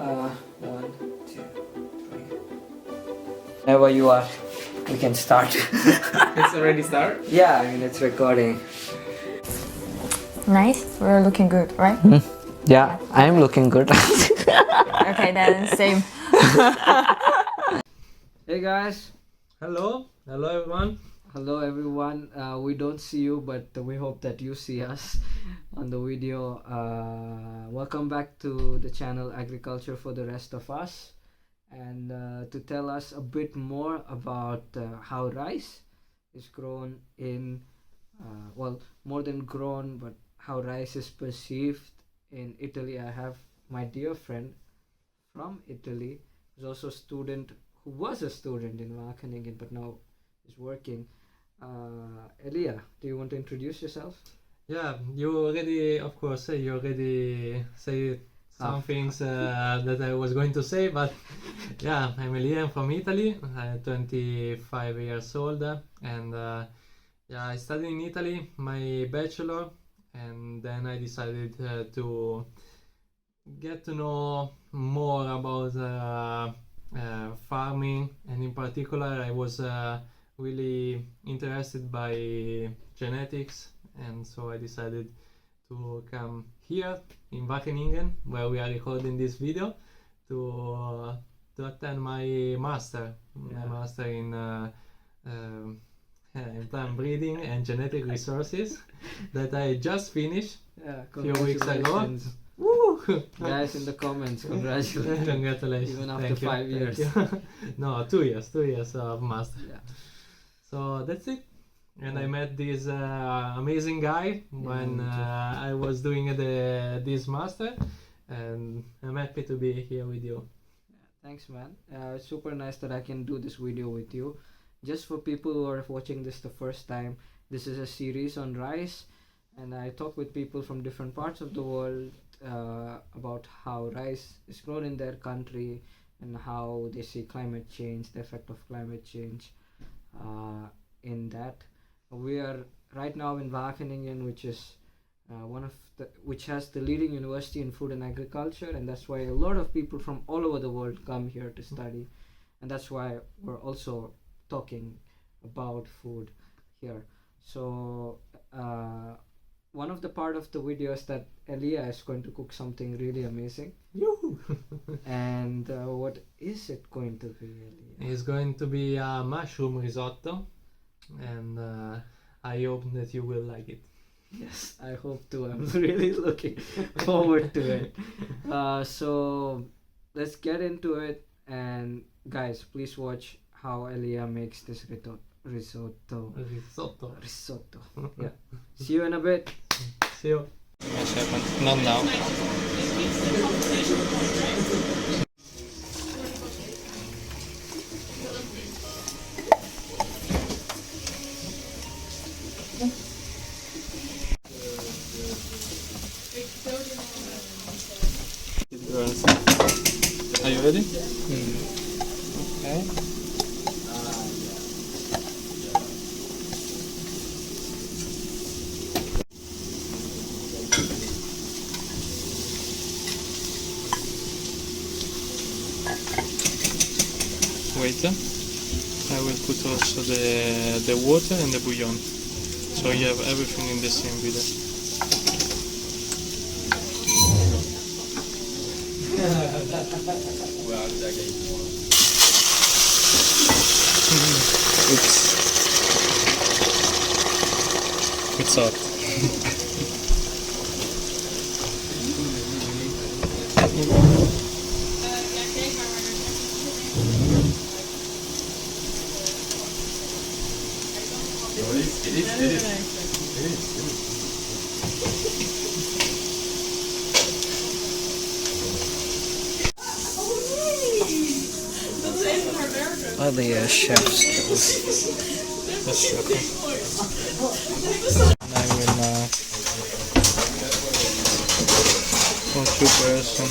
1, 2, 3. Whenever you are, we can start. It's already start? Yeah, I mean it's recording. Nice. We're looking good, right? Yeah, I am looking good. Okay, then same. Hey guys. Hello everyone. Hello everyone. We don't see you, but we hope that you see us on the video. Welcome back to the channel Agriculture for the Rest of Us, and to tell us a bit more about how rice is grown in more than grown, but how rice is perceived in Italy. I have my dear friend from Italy who's also a student, who was a student in Wageningen but now is working. Elia, do you want to introduce yourself? Yeah, you already say some things that I was going to say, but yeah, I'm Elia, I'm from Italy. I'm 25 years old, and yeah, I studied in Italy my bachelor, and then I decided to get to know more about farming, and in particular I was really interested by genetics, and so I decided to come here in Wageningen, where we are recording this video, to attend my master in plant breeding and genetic resources that I just finished a few weeks ago. Woo! Guys, in the comments, congratulations. Congratulations. Even after Thank you. 5 years. No, 2 years of master. Yeah. So that's it. And I met this amazing guy when I was doing this master, and I'm happy to be here with you. Thanks, man. It's super nice that I can do this video with you. Just for people who are watching this the first time, this is a series on rice, and I talk with people from different parts of the world about how rice is grown in their country and how they see climate change, the effect of climate change in that. We are right now in Wageningen, which is which has the leading university in food and agriculture, and that's why a lot of people from all over the world come here to study, and that's why we're also talking about food here. So one of the part of the video is that Elia is going to cook something really amazing. Yoo-hoo! And what is it going to be, Elia? It's going to be a mushroom risotto, and I hope that you will like it. Yes, I hope to. I'm really looking forward to it. So let's get into it, and guys, please watch how Elia makes this risotto. Yeah. See you in a bit. See you. Not now. Are you ready? Okay. Wait, I will put also the water and the bouillon, so you have everything in the same video. Oops. It's hot. The chef's That's okay. And I will For 2 person.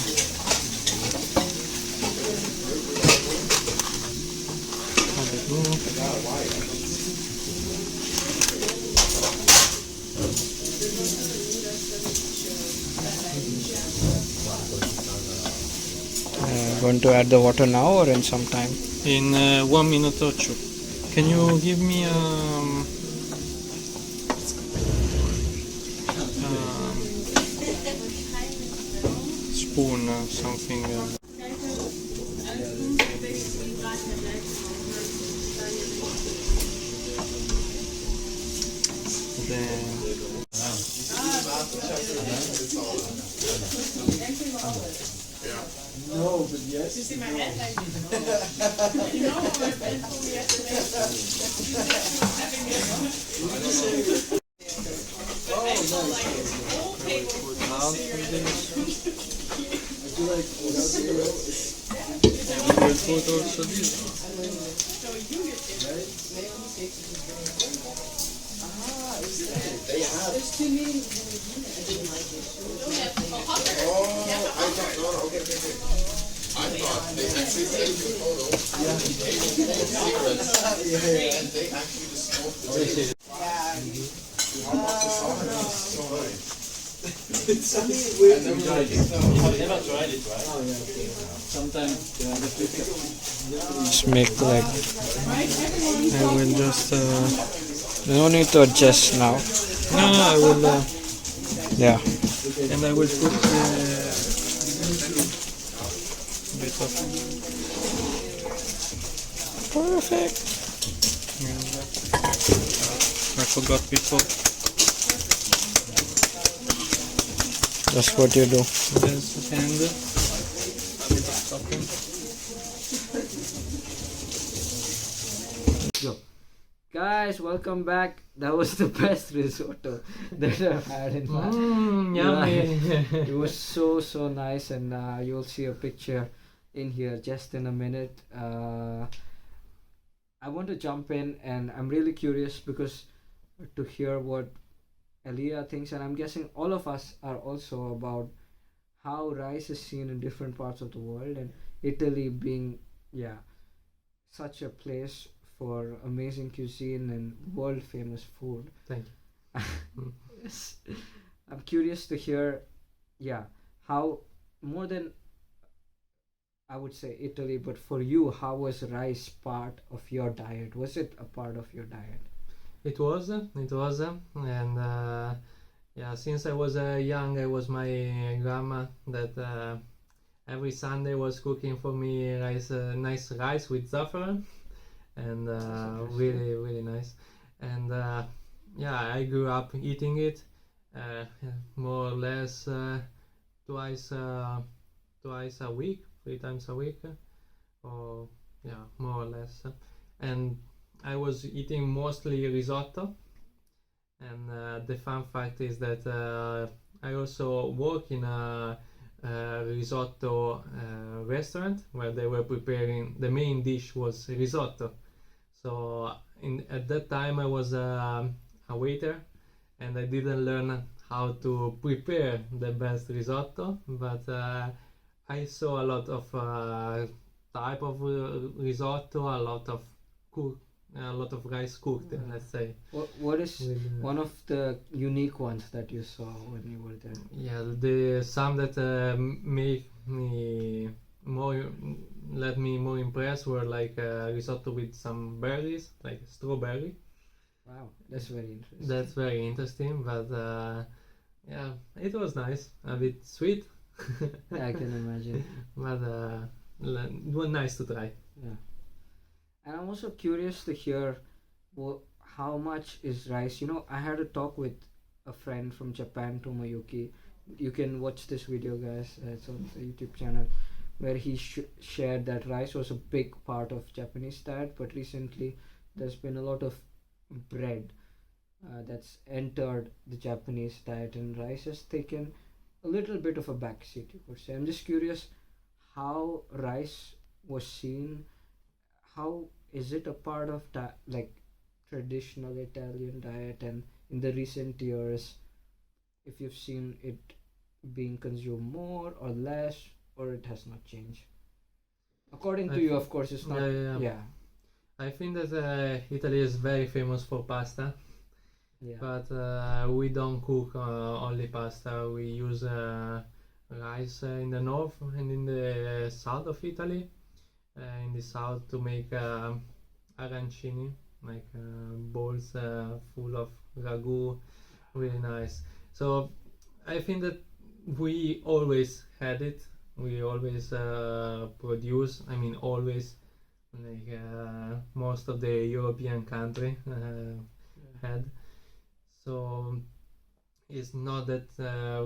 Going to add the water now or in some time? In 1 minute or two. Can you give me spoon or something? No, but yes. We will put also this. Just make like, I will just. no need to adjust now. No, I will. Yeah. And I will put bit of. Perfect. I forgot before. That's what you do. Yes, and stopping. Yo. Guys, welcome back. That was the best risotto that I've had in my Yummy. It was so nice, and you'll see a picture in here just in a minute. I want to jump in, and I'm really curious because to hear what Elia thinks, and I'm guessing all of us are also, about how rice is seen in different parts of the world, and Italy being, such a place for amazing cuisine and world famous food. Thank you. Yes. I'm curious to hear, how, more than I would say Italy, but for you, how was rice part of your diet? Was it a part of your diet? It was, and since I was young, I was my grandma that every Sunday was cooking for me nice rice with saffron, and really nice. And I grew up eating it, more or less twice a week, 3 times a week, or more or less, and I was eating mostly risotto, and the fun fact is that I also work in a risotto restaurant where they were preparing, the main dish was risotto. So at that time I was a waiter, and I didn't learn how to prepare the best risotto, but I saw a lot of type of risotto, a lot of rice cooked, let's say. What is one of the unique ones that you saw when you were there? Yeah, some that let me more impressed were like risotto with some berries, like strawberry. Wow, that's very interesting. That's very interesting, but it was nice, a bit sweet. I can imagine. But it was nice to try. Yeah. And I'm also curious to hear how much is rice. I had a talk with a friend from Japan, Tomoyuki. You can watch this video, guys. It's on the YouTube channel, where he shared that rice was a big part of Japanese diet, but recently there's been a lot of bread that's entered the Japanese diet, and rice has taken a little bit of a backseat, you could say. I'm just curious how rice was seen. How is it a part of traditional Italian diet, and in the recent years, if you've seen it being consumed more or less, or it has not changed? According to you, of course, it's not. Yeah. I think that Italy is very famous for pasta. Yeah. But we don't cook only pasta. We use rice in the north and in the south of Italy. In the south to make arancini, like bowls full of ragu, really nice. So I think that we always had it. We always produce. I mean, always, like most of the European country had. So it's not that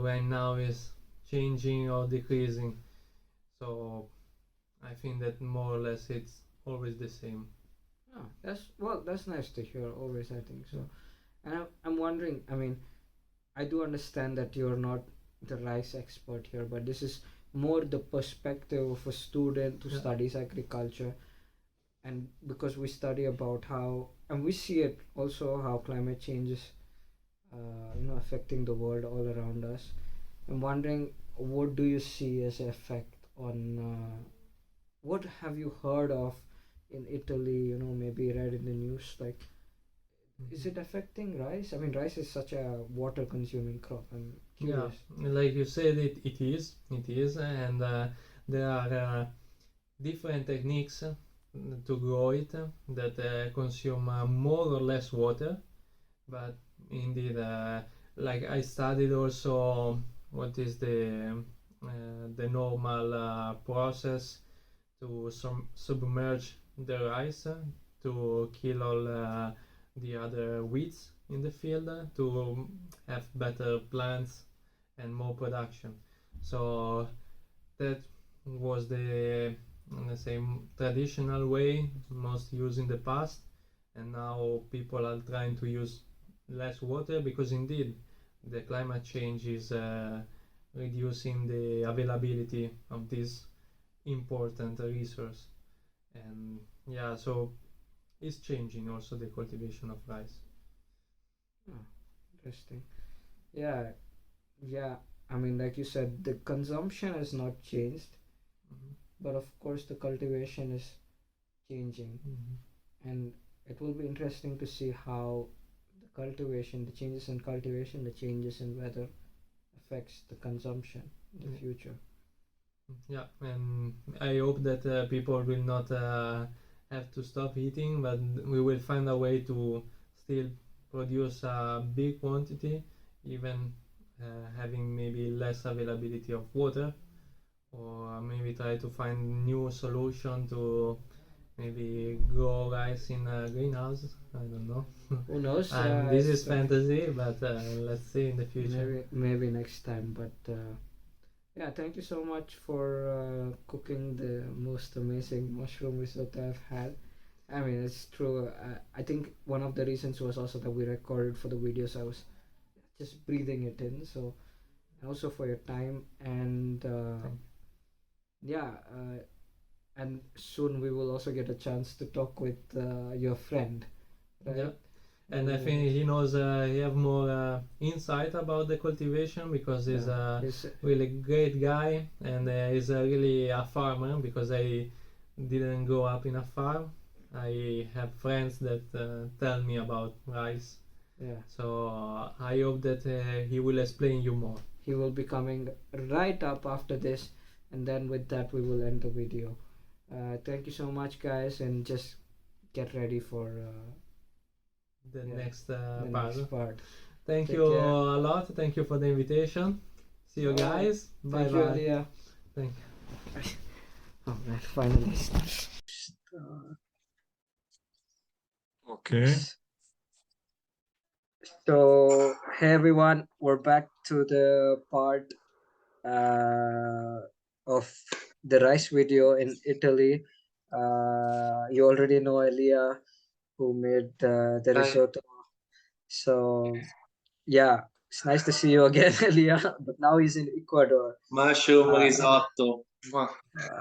right now is changing or decreasing. So I think that more or less it's always the same. Oh, that's nice to hear. Always, I think so. And I'm wondering. I mean, I do understand that you're not the rice expert here, but this is more the perspective of a student who Yeah. studies agriculture, and because we study about how, and we see it also how climate change is, affecting the world all around us. I'm wondering, what do you see as an effect on? What have you heard of in Italy? Maybe read in the news. Like, is it affecting rice? I mean, rice is such a water-consuming crop. I'm Yeah, curious. like you said, it is, and there are different techniques to grow it that consume more or less water. But indeed, like I studied also what is the normal process to submerge the rice to kill all the other weeds in the field to have better plants and more production. So that was the, let's say, traditional way most used in the past, and now people are trying to use less water because indeed the climate change is reducing the availability of this important resource. And yeah, so it's changing also the cultivation of rice. Oh, interesting. Yeah, yeah. I mean, like you said, the consumption has not changed, Mhm. but of course the cultivation is changing, Mhm. and it will be interesting to see how the changes in cultivation, the changes in weather affects the consumption in the Yeah. future. Yeah, and I hope that people will not have to stop eating, but we will find a way to still produce a big quantity, even having maybe less availability of water, or maybe try to find new solution to maybe grow rice in a greenhouse. I don't know. Who knows? And this is It's fantasy, but let's see in the future. maybe next time. But yeah, thank you so much for cooking the most amazing mushroom risotto I've had. I mean, it's true. I think one of the reasons was also that we recorded for the videos. I was just breathing it in. So, and also for your time, and Thank yeah, and soon we will also get a chance to talk with your friend, right? Yeah. And I think he knows he have more insight about the cultivation because he's a He's, really great guy, and he's really a farmer because I didn't grow up in a farm. I have friends that tell me about rice, yeah, so I hope that he will explain you more. he will be coming right up after this, and then with that we will end the video. Thank you so much, guys, and just get ready for The Yeah, next the part. next part. Thank Take you care. a lot. Thank you for the invitation. See you Alright. guys. Bye Thank you, bye. Elia. Thank Oh man, finally. Okay. So, hey everyone, we're back to the part of the rice video in Italy. You already know Elia, who made the Hi. risotto. So, yeah, it's nice to see you again, Elia. But now he's in Ecuador. Mushroom Uh, risotto.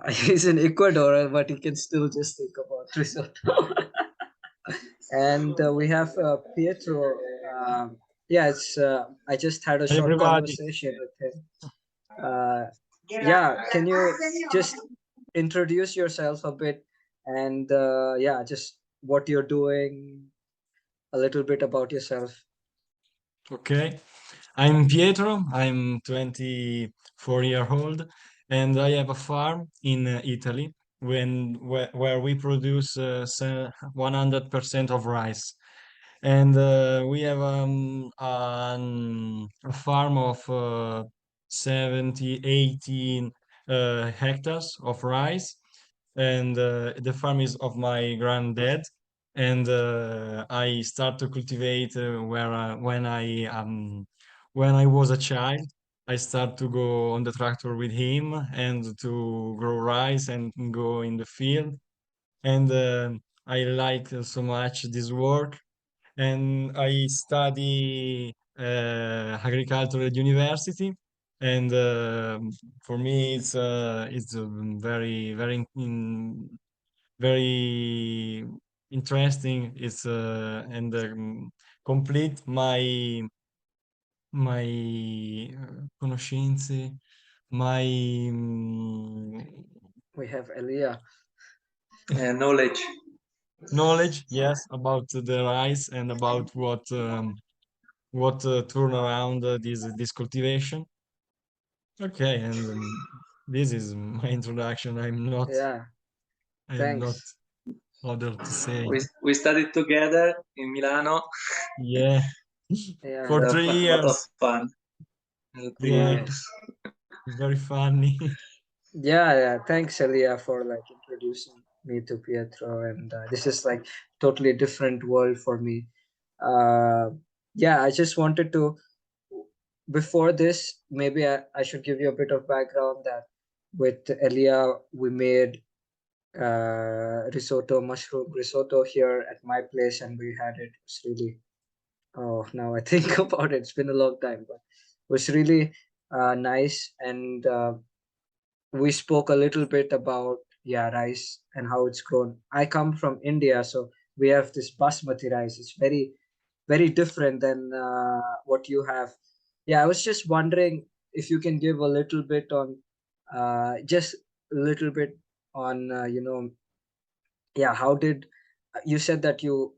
He's in Ecuador, but he can still just think about risotto. And we have Pietro. Yeah, it's. I just had a Hi short everybody. conversation with him. Yeah, can you just introduce yourself a bit, and yeah, just what you're doing, a little bit about yourself. Okay. I'm Pietro. I'm 24-year old, and I have a farm in Italy where we produce 100% of rice. And we have a farm of 70, 18 hectares of rice, and the farm is of my granddad. And I start to cultivate when I was a child. I start to go on the tractor with him and to grow rice and go in the field. And I like so much this work. And I study agriculture at university. And for me, it's very interesting. It's and complete my conoscenze, my We have Elia. Knowledge. knowledge, yes, about the rice and about what turn around this cultivation. Okay, and this is my introduction. Yeah, I am not thanks. other to say. We studied together in Milano. Yeah, Yeah, for A three lot of years. fun. 3 years. Yeah, nice. very funny. Yeah, yeah. Thanks, Elia, for like introducing me to Pietro, and this is like totally different world for me. Uh, yeah, I just wanted to. Before this, maybe I should give you a bit of background that with Elia we made risotto, mushroom risotto here at my place, and we had it. It's really, oh, now I think about it, it's been a long time, but it was really nice. And we spoke a little bit about, yeah, rice and how it's grown. I come from India, so we have this basmati rice. It's very different than what you have. Yeah, I was just wondering if you can give a little bit on, just a little bit on, yeah, how did you said that you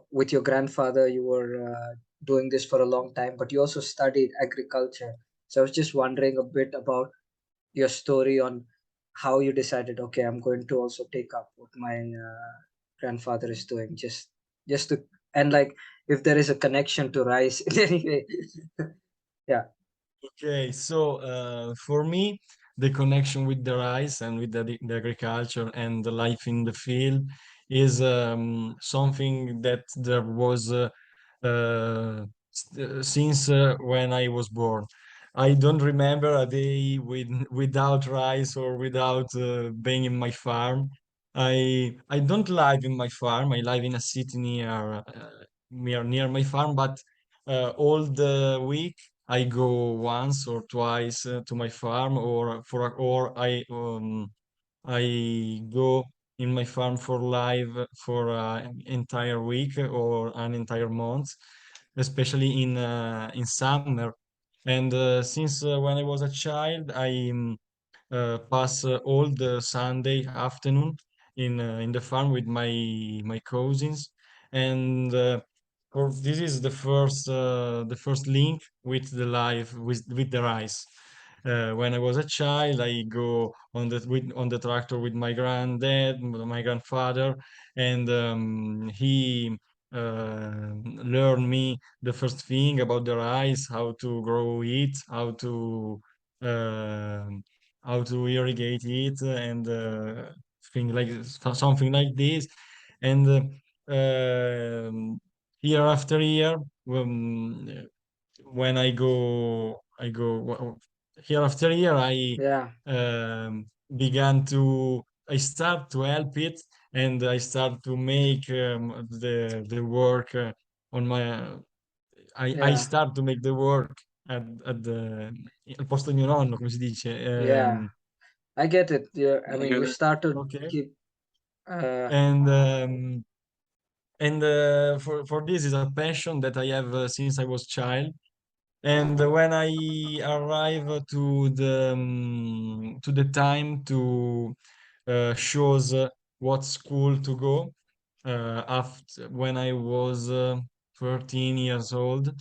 with your grandfather you were doing this for a long time, but you also studied agriculture. So I was just wondering a bit about your story on how you decided, okay, I'm going to also take up what my grandfather is doing, just to, and like if there is a connection to rice in any way. Yeah, Okay, so for me, the connection with the rice and with the agriculture and the life in the field is something that there was since when I was born. I don't remember a day without rice or without being in my farm. I don't live in my farm. I live in a city near my farm, but all the week I go once or twice to my farm, or I go in my farm for live for an entire week or an entire month, especially in summer. And since when I was a child, I pass all the Sunday afternoon in the farm with my cousins. And this is the first link with the life with the rice. When I was a child, I go on the tractor with my granddad, my grandfather, and he learned me the first thing about the rice, how to grow it, um how to irrigate it, and thing like something like this. And year after year, when I go year after year, yeah, began to I start to help it, and I start to make the work on my I yeah, start to make the work al posto di mio nonno, come si dice? yeah, I get it. Yeah, I mean, you You start to Okay. keep uh And for this is a passion that I have since I was child. And when I arrive to the time to choose what school to go, after when I was 13 years old,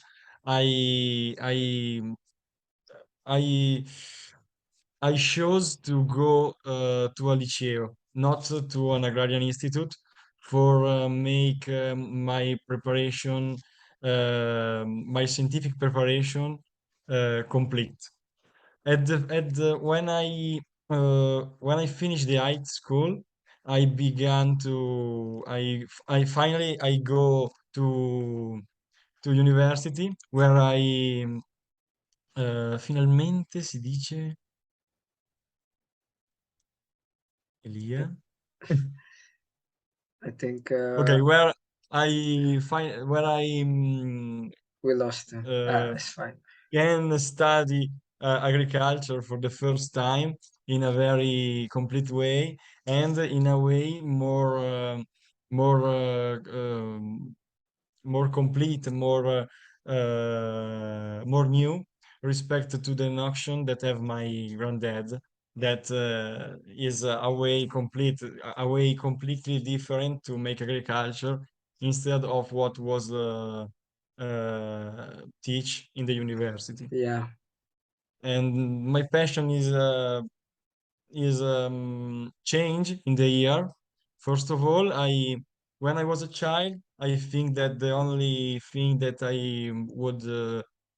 I I I chose to go to a liceo, not to an agrarian institute, for make my preparation, my scientific preparation complete. When I finished the high school, I began to I finally I go to university where I finalmente si dice Elia. I think Okay, where I we lost him. uh, It's fine. can study agriculture for the first time in a very complete way and in a way more more complete, more new respect to the notion that have my granddad that is a way completely different to make agriculture instead of what was teach in the university. Yeah, And my passion is change in the year. First of all, I when I was a child, I think that the only thing that I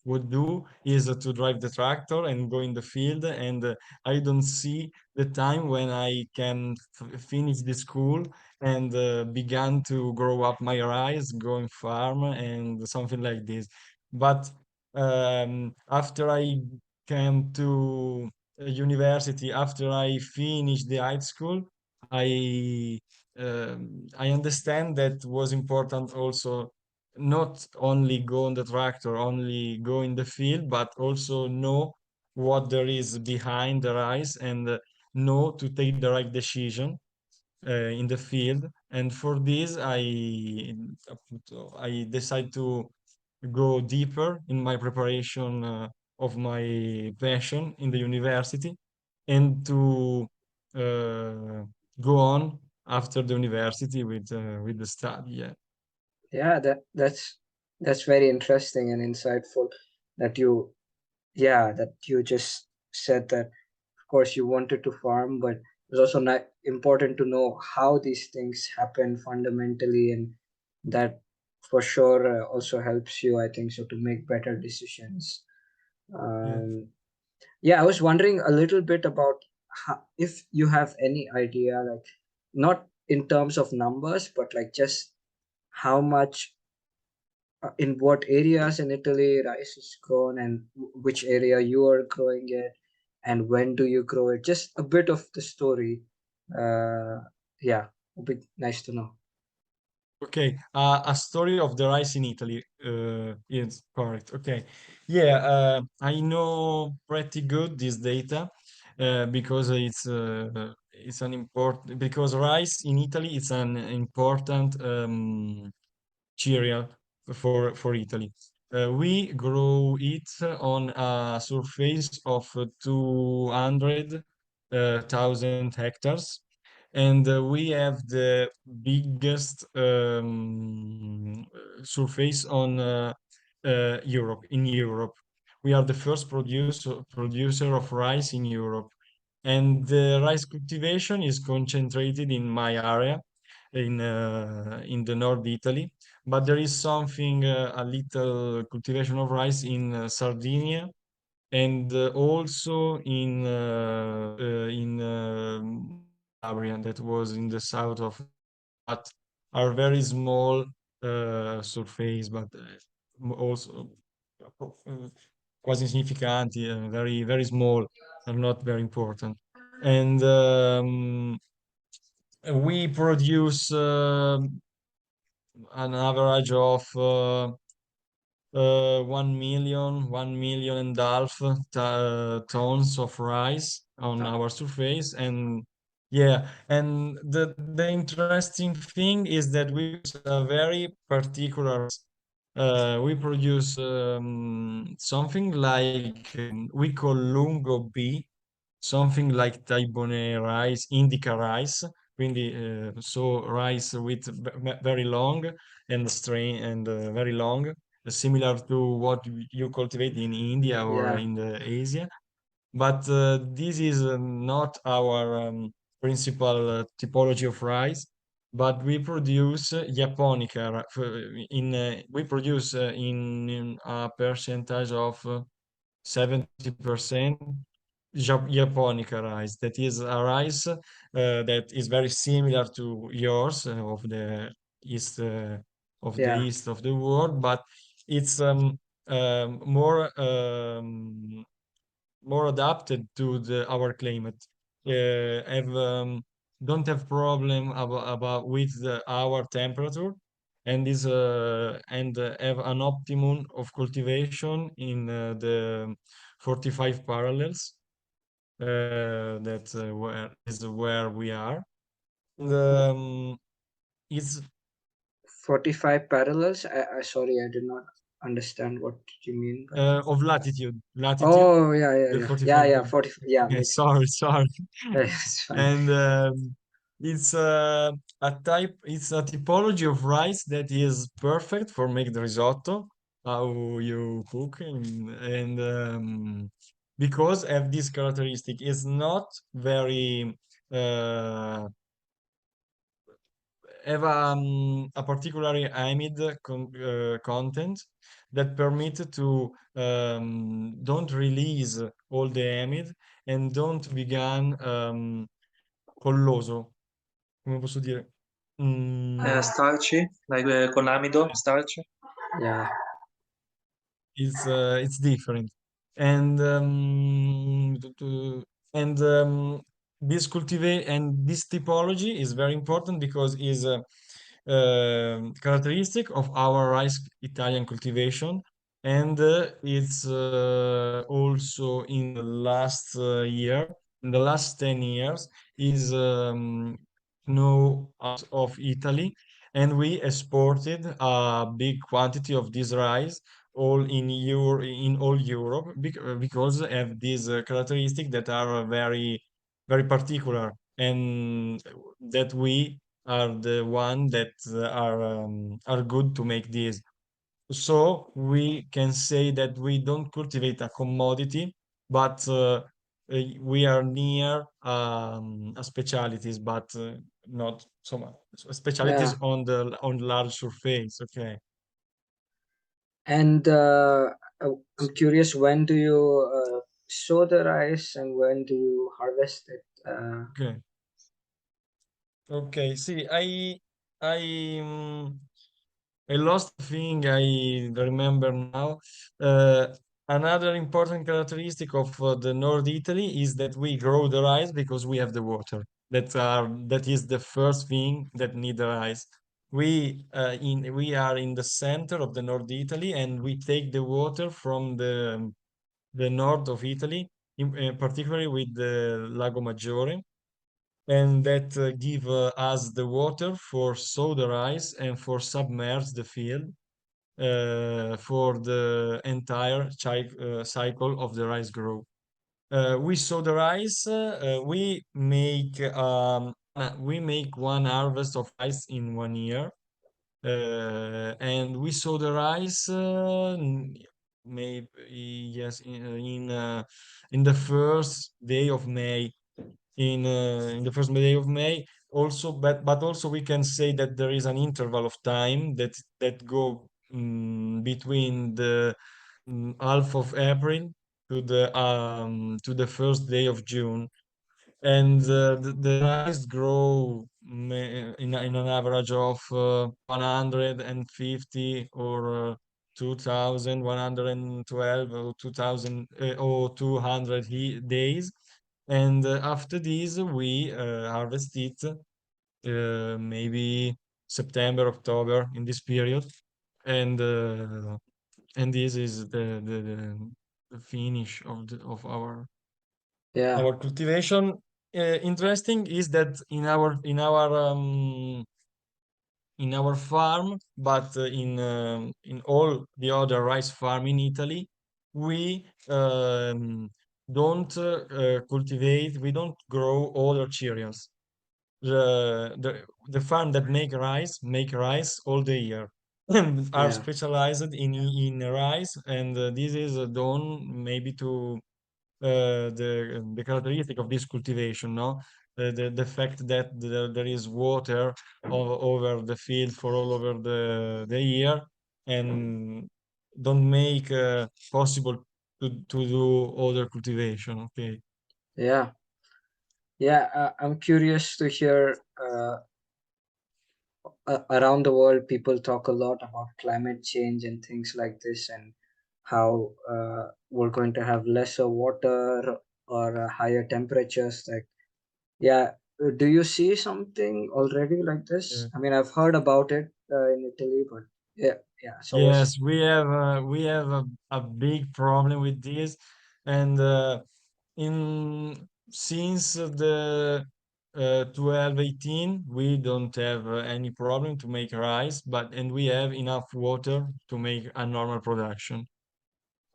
would do is to drive the tractor and go in the field, and I don't see the time when I can finish the school and began to grow up my rice, going farm and something like this. But after I came to university, after I finished the high school, I I understand that was important also not only go on the tractor, only go in the field, but also know what there is behind the rice and know to take the right decision in the field. And for this, I decide to go deeper in my preparation of my passion in the university and to uh, go on after the university with the study. Yeah. yeah. That's very interesting and insightful. That you, yeah, that you just said that. Of course, you wanted to farm, but it's also not important to know how these things happen fundamentally, and that for sure also helps you, I think, so to make better decisions. Yeah. Um, yeah, I was wondering a little bit about how, if you have any idea, like not in terms of numbers, but like just how much in what areas in Italy rice is grown, and which area you are growing it, and when do you grow it? Just a bit of the story. Uh, yeah, would be nice to know. Okay, a story of the rice in Italy is correct. Okay, yeah, I know pretty good this data because it's an important because rice in Italy is an important cereal for Italy. We grow it on a surface of 200,000 hectares, and we have the biggest surface on Europe. In Europe, we are the first producer of rice in Europe, and the rice cultivation is concentrated in my area in the North Italy, but there is something a little cultivation of rice in Sardinia and also in Calabria, that was in the south of Italy, but are very small surface, but also quasi insignificanti, very small, are not very important. And we produce an average of 1 million and half tons of rice on our surface. And yeah, and the interesting thing is that we use a very particular rice. We produce something like we call lungo B, something like Taibone rice, indica rice, quindi so rice with very long and strain and very long similar to what you cultivate in India or Yeah. in the Asia. But this is not our principal typology of rice. But we produce Japonica. We produce in a percentage of 70% Japonica rice. That is a rice that is very similar to yours east of the Yeah. east of the world, but it's more more adapted to our climate. Have Don't have problem about with our temperature, and is and have an optimum of cultivation in the 45 parallels. That where we are. And, it's 45 parallels. I sorry, I did not understand what you mean by that. of latitude, Oh, yeah, yeah, the yeah. Yeah, 45. yeah, 40. Yeah, Yeah, makes sense. sorry. It's fine. And it's it's a typology of rice that is perfect for make the risotto, how you cook, and because have this characteristic, is not very uh, have a particularly amide content that permit to don't release all the amide and don't begin colloso, come posso dire? Mm, Starchy, like con amido, starch. Yeah. it's different. And this cultivate and this typology is very important because is characteristic of our rice Italian cultivation, and it's also in the last year, in the last 10 years, is know out of Italy, and we exported a big quantity of this rice all in all Europe because have these characteristics that are very particular, and that we are the one that are good to make this. So we can say that we don't cultivate a commodity, but we are near a specialities, but not so much specialities Yeah. on large surface. Okay. And I'm curious, when do you sow the rice and when do you harvest it? Okay. Okay. See, I I lost a thing I remember now. Uh, Another important characteristic of the North Italy is that we grow the rice because we have the water. That is the first thing that need the rice. We are in the center of the North Italy, and we take the water from the north of Italy, particularly with the Lago Maggiore, and that give us the water for sow the rice and for submerge the field for the entire cycle of the rice grow. We sow the rice. We make one harvest of rice in 1 year, and we sow the rice. Maybe yes, in the first day of May, in the first day of May. Also, but also we can say that there is an interval of time that go between the half of April to the first day of June, and the rice grow in an average of 150 or 2112 or 2000 or 200 days, and after this we harvest it maybe September, October, in this period, and this is the finish of Yeah. our cultivation. Interesting is that in our farm, but in all the other rice farm in Italy, we don't cultivate, we don't grow other cereals. The farm that make rice all the year. are Yeah. specialized in rice, and this is done maybe to the characteristic of this cultivation, no? The fact that there is water over the field for all over the year, and don't make possible to do other cultivation. Okay. Yeah. Yeah. I'm curious to hear. Around the world, people talk a lot about climate change and things like this, and how we're going to have lesser water or higher temperatures. Like, yeah, do you see something already like this? Yeah. I mean, I've heard about it in Italy, but yeah, yeah. So was Yes, we have a big problem with this, and in since the 1218 we don't have any problem to make rice, but and we have enough water to make a normal production.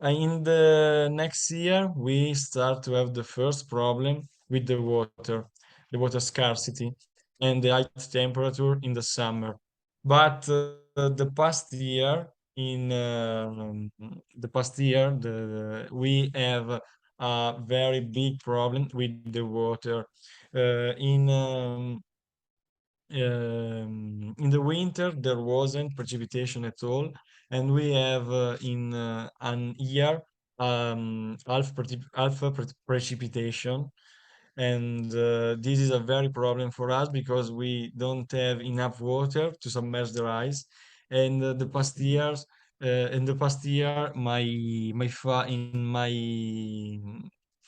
In the next year, we start to have the first problem with the water scarcity, and the high temperature in the summer. But the past year, we have a very big problem with the water. In in the winter, there wasn't precipitation at all, and we have in an year precipitation, and this is a very problem for us because we don't have enough water to submerge the rice. And in the past year,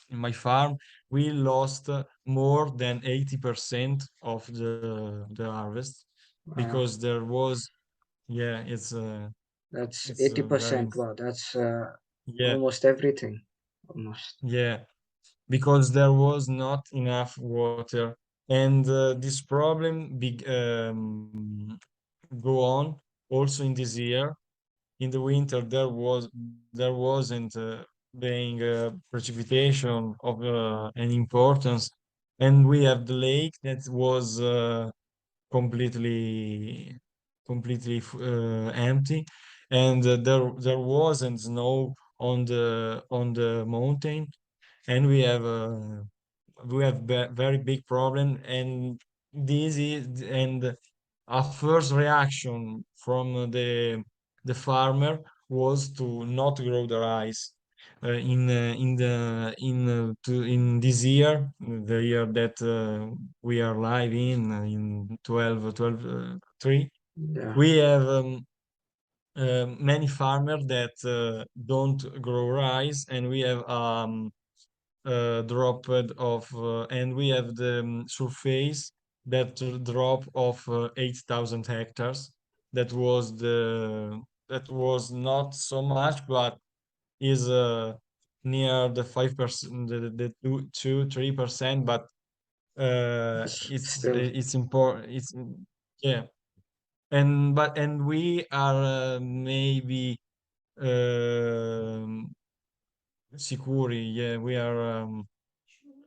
in my farm, we lost more than 80% of the harvest wow, because there was, yeah, that's it's eighty very, percent. Wow, that's yeah, almost everything. Almost. yeah, because there was not enough water, and this problem go on also in this year. In the winter, there wasn't being precipitation of any importance, and we have the lake that was completely empty, and there wasn't snow on the mountain, and we have very big problem, and this is and a first reaction from the farmer was to not grow the rice in this year, the year that we are live in 3. Yeah. We have many farmers that don't grow rice, and we have dropped of and we have the surface that drop of 8,000 hectares. That was not so much, but is near the 5%, the 2-3%, but Still, it's important. It's yeah, and we are maybe um, sicuri. Yeah, we are.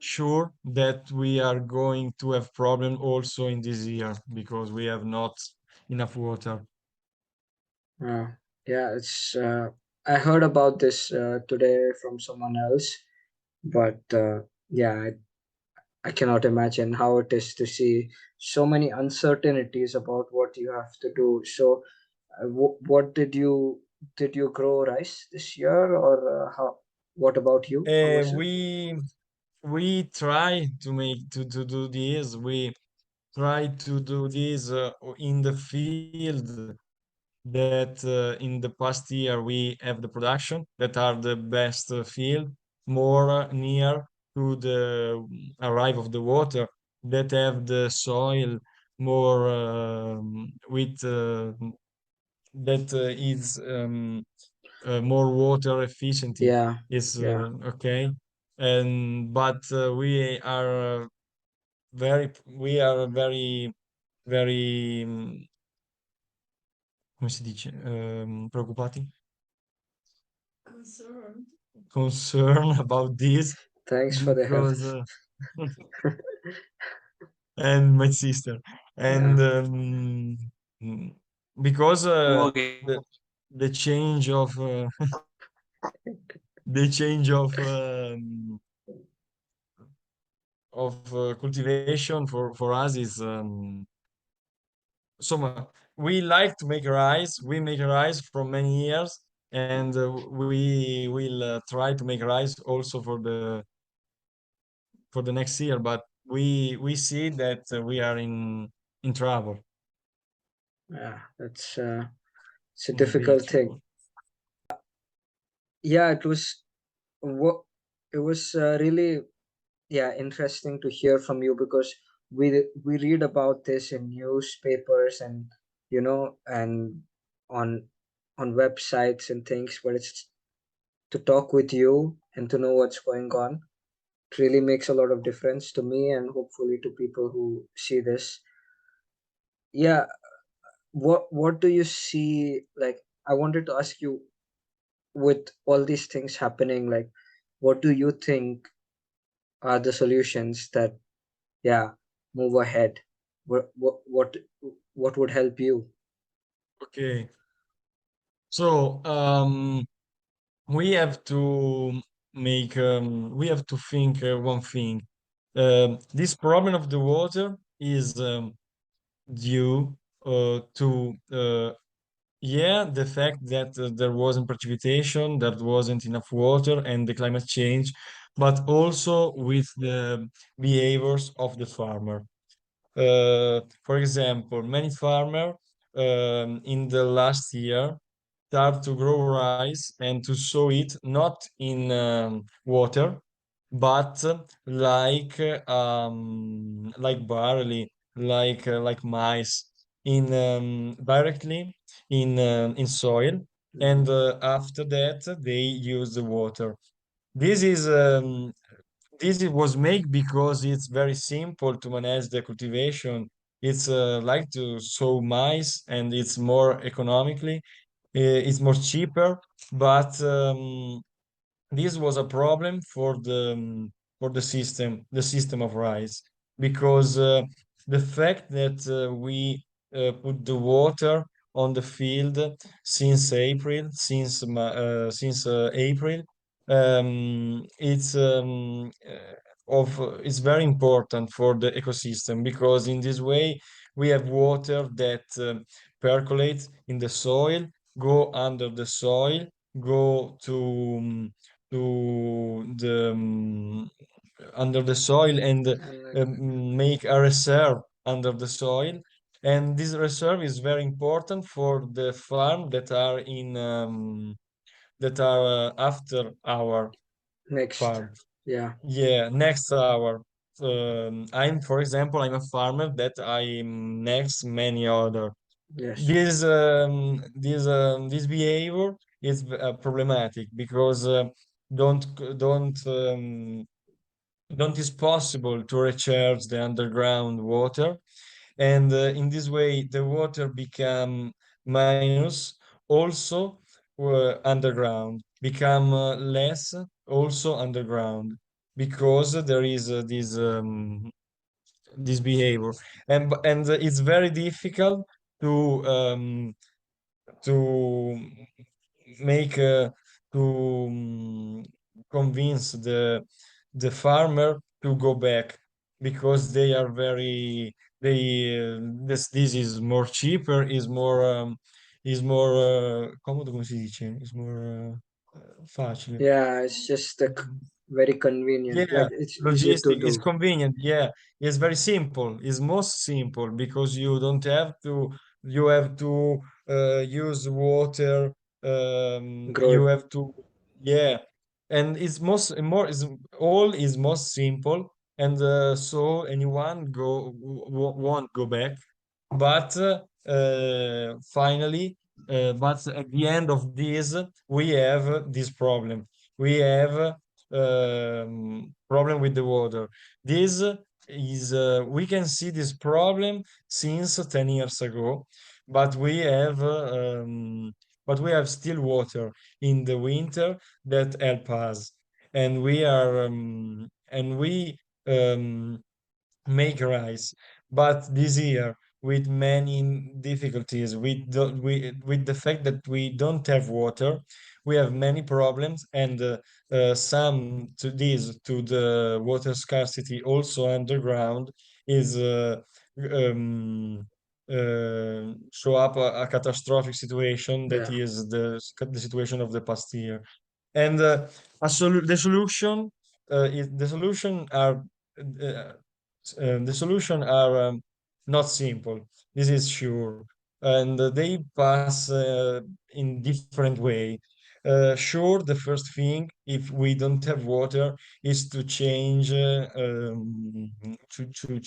Sure that we are going to have problem also in this year because we have not enough water. uh, yeah. It's. I heard about this today from someone else, but yeah, I cannot imagine how it is to see so many uncertainties about what you have to do. So, what did you grow rice this year, or how? What about you? How Uh, was it? we we try to do this. We try to do this in the field that in the past year we have the production that are the best field more near to the arrive of the water, that have the soil more with that is more water efficiency Yeah, is yeah, okay. And but we are very very come si dice preoccupati, concerned about this thanks for the help. because and my sister, Yeah, and mm, because Muori. the the change of the change of cultivation for us is we like to make rice. We make rice for many years, and we will try to make rice also for the next year. But we see that we are in trouble. Yeah, it's a In big difficult thing. trouble. Yeah, what it was really, yeah, interesting to hear from you, because we read about this in newspapers, and and on websites and things, but it's to talk with you and to know what's going on. It really makes a lot of difference to me, and hopefully to people who see this. Yeah, what do you see, like, I wanted to ask you, with all these things happening, like, what do you think are the solutions that, yeah, move ahead? What would help you? Okay, so we have to we have to think one thing. This problem of the water is due to yeah, the fact that there wasn't precipitation, there wasn't enough water, and the climate change, but also with the behaviors of the farmer. For example, many farmer in the last year start to grow rice and to sow it not in water, but like barley, like maize, in directly in soil, and Mhm. after that they use the water. This is this it was made because it's very simple to manage the cultivation. It's like to sow maize, and it's more economically, it's more cheaper, but this was a problem for the system of rice, because the fact that we put the water on the field since April, it's very important for the ecosystem, because in this way we have water that percolates in the soil, go under the soil, go to the under the soil, and And like, make a reserve under the soil. And this reserve is very important for the farm that are after our next, farm. yeah, Yeah, next hour. For example, I'm a farmer that I'm next many other. yes, This behavior is problematic, because don't don't don't is possible to recharge the underground water, and in this way the water become minus also underground, become less also underground, because there is this behavior, and it's very difficult to to make to convince the farmer to go back, because they are very this is more cheaper, is more comodo, come si dice, is more facile. yeah, it's just very convenient, Yeah, like it's easy to logistic is do. convenient. Yeah, it's very simple. It's most simple, because you don't have to. You have to use water. Grow You it. have to. Yeah, and it's most more is all is most simple, and so anyone won't go back. But finally, but at the end of this, we have this problem. We have problem with the water. This is we can see this problem since 10 years ago, but we have still water in the winter that help us, and we um, make rice. But this year with many difficulties. With the fact that we don't have water, we have many problems, and some to the water scarcity also underground is um, show up a catastrophic situation that Yeah. is the situation of the past year. And the solution is the solution are not simple. This is sure, and they pass in different way. Sure, the first thing, if we don't have water, is to change to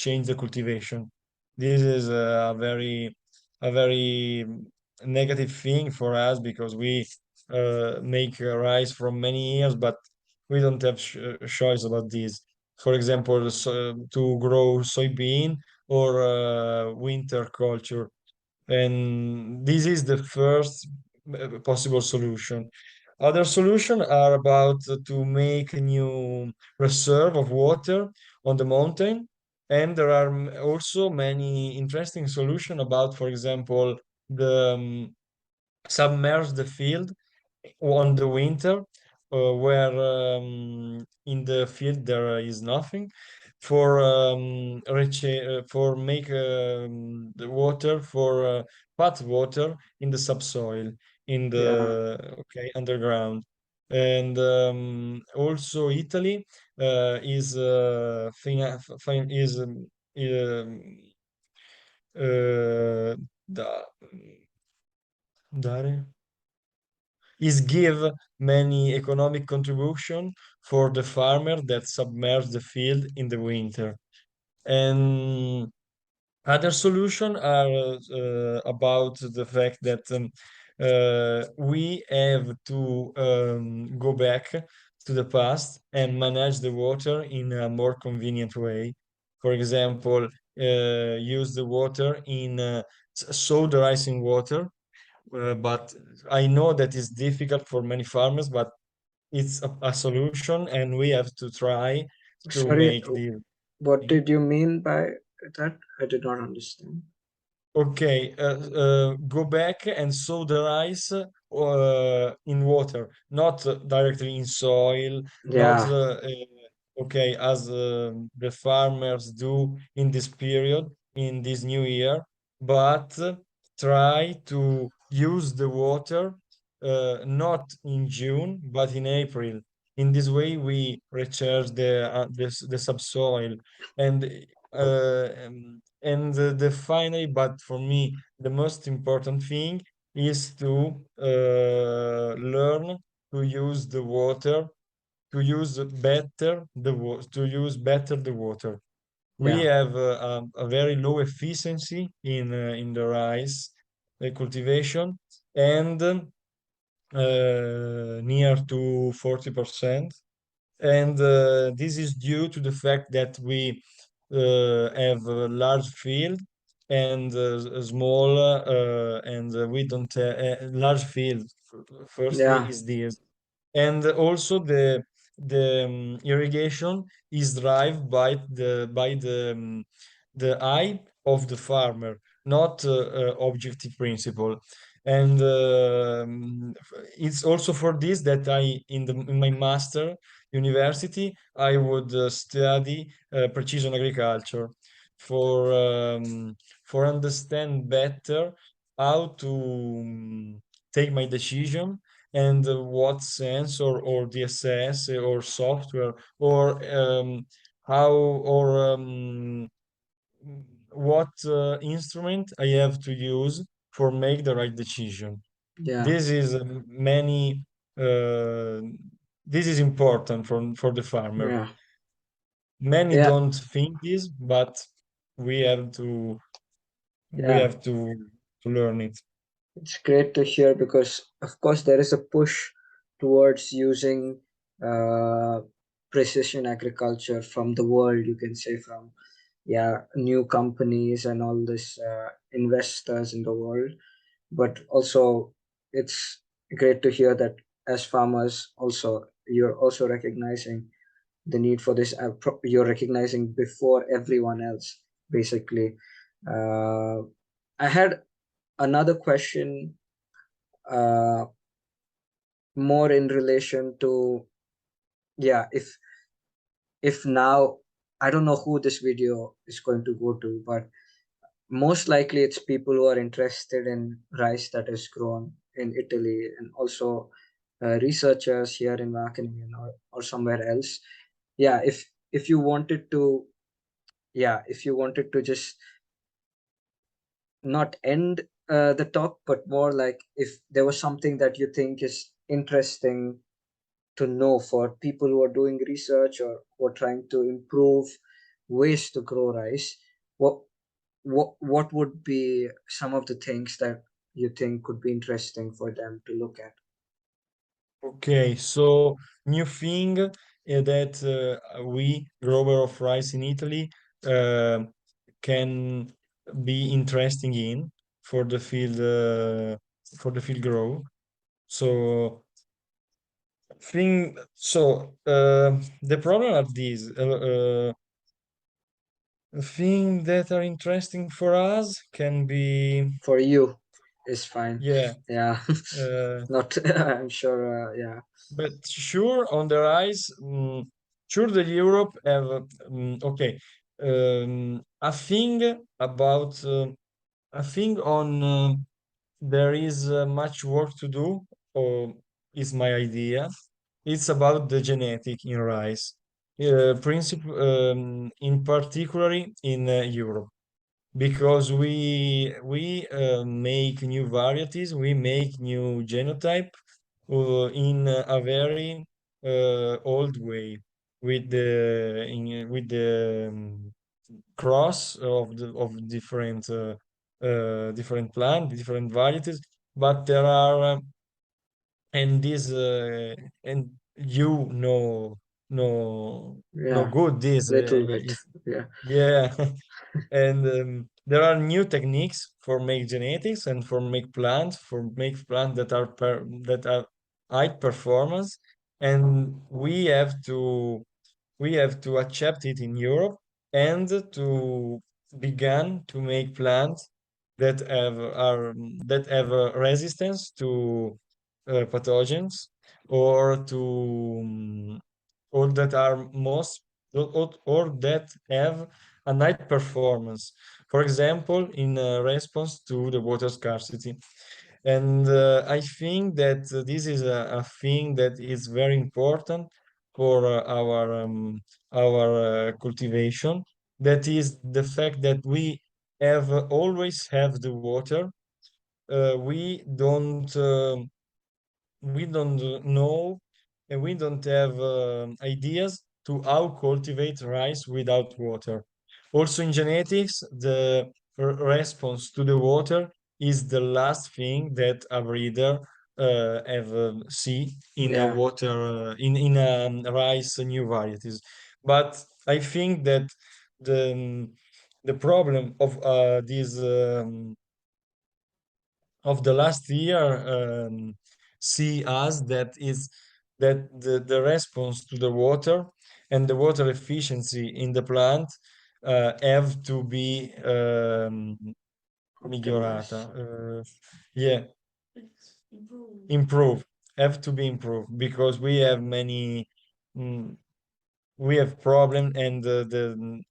change the cultivation. This is a very negative thing for us because we make rice from many years, but we don't have choice about this. For example, to grow soybean or winter culture, and this is the first possible solution. Other solutions are about to make a new reserve of water on the mountain, and there are also many interesting solutions about, for example, the submerge the field on the winter, where in the field there is nothing for for make the water for pot water in the subsoil in Yeah. the okay underground. And also Italy is is um, da, dare is give many economic contribution for the farmer that submerge the field in the winter. And other solution are about the fact that we have to go back to the past and manage the water in a more convenient way. For example, use the water in soda water, but I know that is difficult for many farmers, but it's a solution, and we have to try to Sorry, make this. what did you mean by that? I did not understand. Okay, go back and sow the rice in water, not directly in soil, not Yeah. okay, as the farmers do in this period, in this new year, but try to use the water not in June, but in April. In this way, we recharge the subsoil, and the finally, but for me, the most important thing is to learn to use the water, to use better the water. We Yeah. have a very low efficiency in the rice cultivation, and near to 40%. And this is due to the fact that we have a large field and a small and we don't large field. Firstly Yeah. is this, and also the irrigation is driven by the eye of the farmer, not objective principle. And it's also for this that I in my master university I would study precision agriculture for um, for understand better how to take my decision, and what sensor or DSS or software or how or what instrument I have to use for make the right decision. Yeah. This is many uh, this is important for the farmer. Yeah. Many Yeah. don't think this, but we have to we Yeah. have to learn it. It's great to hear because, of course, there is a push towards using uh, precision agriculture from the world, you can say, from, yeah, new companies and all this investors in the world. But also, it's great to hear that as farmers, also, you're also recognizing the need for this. You're recognizing before everyone else, basically, Uh, I had another question, uh, more in relation to, yeah, if now, I don't know who this video is going to go to, but most likely it's people who are interested in rice that is grown in Italy, and also researchers here in Wageningen, or somewhere else. Yeah, if you wanted to, yeah, if you wanted to just not end the talk, but more like if there was something that you think is interesting to know for people who are doing research or who are trying to improve ways to grow rice, what what would be some of the things that you think could be interesting for them to look at? Okay, so new thing that we grower of rice in Italy uh, can be interesting in for the field grow. So the problem of these thing that are interesting for us can be, For you is fine. yeah, Yeah. uh, Not I'm sure, yeah. but sure on the rise. Sure, the Europe have okay. A thing about a thing on there is much work to do, or is my idea. It's about the genetic in rice, principle in particularly in Europe, because we make new varieties, we make new genotype in a very old way with the cross of different plant, different varieties, but there are and this and you know Yeah, good this little bit. is, Yeah. yeah. And there are new techniques for make genetics and for make plants that are high performance, and we have to accept it in Europe and to begin to make plants that have resistance to pathogens, or to or that are most or that have a night performance, for example in response to the water scarcity. And I think that this is a thing that is very important for our cultivation. That is the fact that we have always have the water. We don't know, and we don't have ideas to how cultivate rice without water. Also in genetics, the response to the water is the last thing that a breeder have see in a Yeah. water in rice new varieties. But I think that the the problem of the last year see us that is that the response to the water and the water efficiency in the plant have to be migliorata. Optimize. Yeah, improve, have to be improved, because we have many mm, we have problem, and the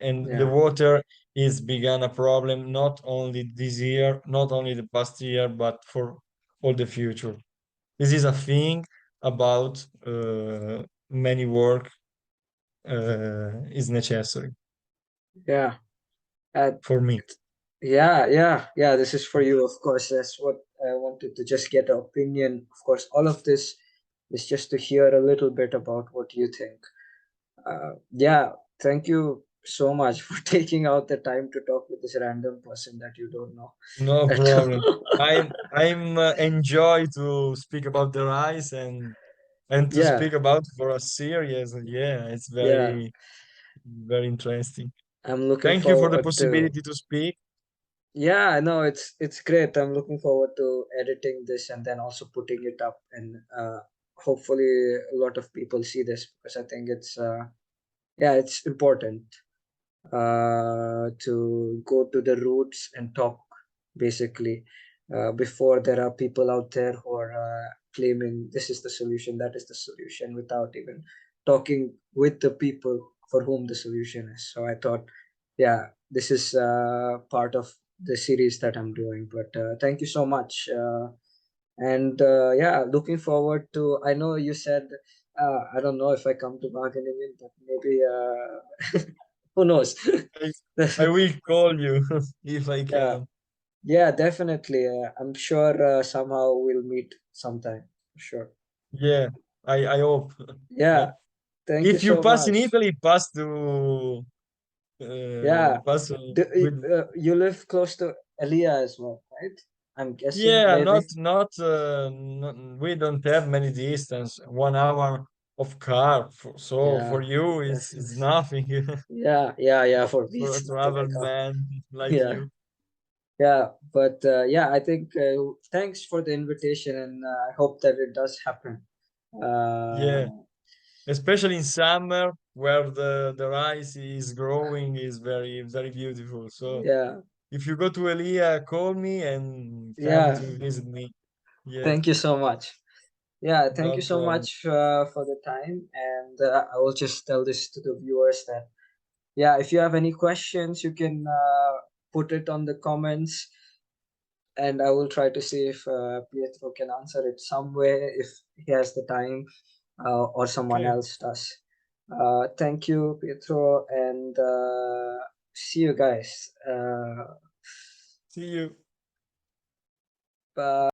Yeah. water is began a problem not only this year, not only the past year, but for all the future. This is a thing about many work is necessary Yeah. Uh, for me. yeah, yeah, yeah. This is for you, of course. That's what I wanted to just get an opinion. Of course, all of this is just to hear a little bit about what you think. Yeah, thank you so much for taking out the time to talk with this random person that you don't know No at problem. all. I'm enjoy to speak about the rice, and to Yeah, speak about for a series. Yeah, it's yeah. very interesting. I'm looking Thank you for the forward to. possibility to speak. Yeah, no, it's great. I'm looking forward to editing this and then also putting it up, and hopefully a lot of people see this, because I think it's yeah, it's important. to go to the roots and talk, basically, before there are people out there who are claiming this is the solution, that is the solution, without even talking with the people for whom the solution is. So I thought, yeah, this is part of the series that I'm doing. But thank you so much. And yeah, looking forward to. I know you said I don't know if I come to Wageningen, but maybe who knows? I, I will call you if I Yeah, can. yeah, definitely. I'm sure somehow we'll meet sometime. Sure. Yeah, I hope. Yeah, Yeah. thank you If you so pass in much. Italy, Yeah, pass with. you live close to Elia as well, right? I'm guessing Yeah, maybe. we don't have many distance. 1 hour of car, so for Yeah, you it's definitely. nothing. Yeah, yeah, yeah. For me, For a it's nothing. I travel come. man like Yeah. you. Yeah, but yeah, I think thanks for the invitation, and I hope that it does happen. Yeah, Uh, especially in summer where the rice is growing is very beautiful. So yeah, if you go to Elia, call me and come yeah. to visit me. Yeah, Thank you so much. Yeah, thank you no so problem. much for the time, and I will just tell this to the viewers that yeah, if you have any questions, you can put it on the comments, and I will try to see if Pietro can answer it some way if he has the time, or someone Okay, else does. Thank you, Pietro, and see you guys. see you. Bye.